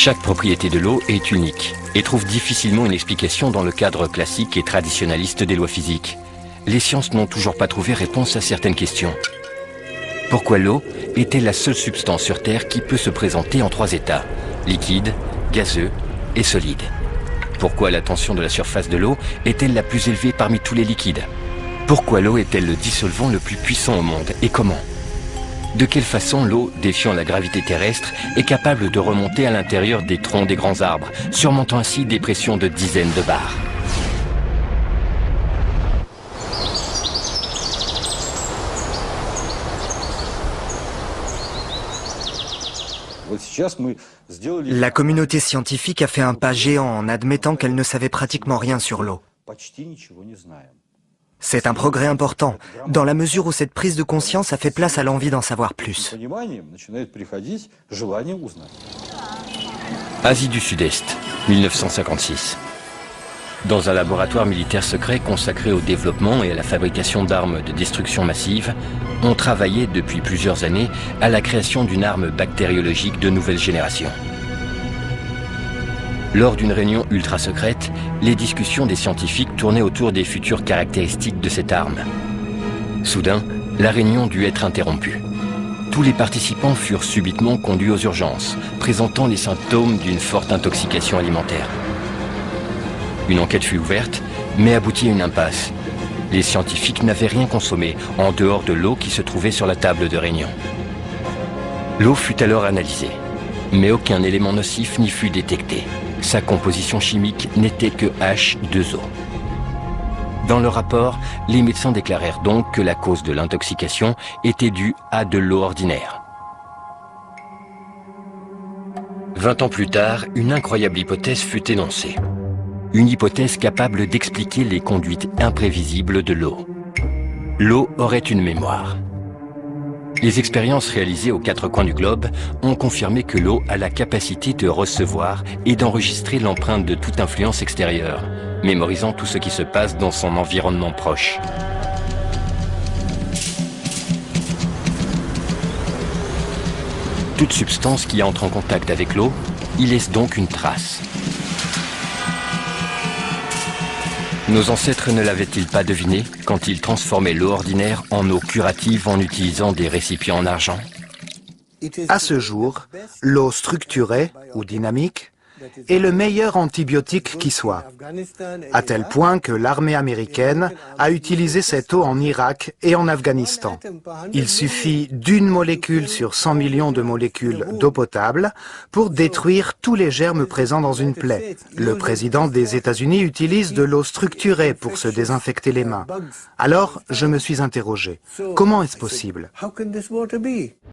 Chaque propriété de l'eau est unique et trouve difficilement une explication dans le cadre classique et traditionnaliste des lois physiques. Les sciences n'ont toujours pas trouvé réponse à certaines questions. Pourquoi l'eau est-elle la seule substance sur Terre qui peut se présenter en 3 états, liquide, gazeux et solide? Pourquoi la tension de la surface de l'eau est-elle la plus élevée parmi tous les liquides? Pourquoi l'eau est-elle le dissolvant le plus puissant au monde et comment? De quelle façon l'eau, défiant la gravité terrestre, est capable de remonter à l'intérieur des troncs des grands arbres, surmontant ainsi des pressions de dizaines de bars? La communauté scientifique a fait un pas géant en admettant qu'elle ne savait pratiquement rien sur l'eau. C'est un progrès important, dans la mesure où cette prise de conscience a fait place à l'envie d'en savoir plus. Asie du Sud-Est, 1956. Dans un laboratoire militaire secret consacré au développement et à la fabrication d'armes de destruction massive, on travaillait depuis plusieurs années à la création d'une arme bactériologique de nouvelle génération. Lors d'une réunion ultra secrète, les discussions des scientifiques tournaient autour des futures caractéristiques de cette arme. Soudain, la réunion dut être interrompue. Tous les participants furent subitement conduits aux urgences, présentant les symptômes d'une forte intoxication alimentaire. Une enquête fut ouverte, mais aboutit à une impasse. Les scientifiques n'avaient rien consommé, en dehors de l'eau qui se trouvait sur la table de réunion. L'eau fut alors analysée, mais aucun élément nocif n'y fut détecté. Sa composition chimique n'était que H2O. Dans le rapport, les médecins déclarèrent donc que la cause de l'intoxication était due à de l'eau ordinaire. 20 ans plus tard, une incroyable hypothèse fut énoncée. Une hypothèse capable d'expliquer les conduites imprévisibles de l'eau. L'eau aurait une mémoire. Les expériences réalisées aux 4 coins du globe ont confirmé que l'eau a la capacité de recevoir et d'enregistrer l'empreinte de toute influence extérieure, mémorisant tout ce qui se passe dans son environnement proche. Toute substance qui entre en contact avec l'eau y laisse donc une trace. Nos ancêtres ne l'avaient-ils pas deviné quand ils transformaient l'eau ordinaire en eau curative en utilisant des récipients en argent? À ce jour, l'eau structurée ou dynamique est le meilleur antibiotique qui soit, à tel point que l'armée américaine a utilisé cette eau en Irak et en Afghanistan. Il suffit d'une molécule sur 100 millions de molécules d'eau potable pour détruire tous les germes présents dans une plaie. Le président des États-Unis utilise de l'eau structurée pour se désinfecter les mains. Alors, je me suis interrogé, comment est-ce possible ?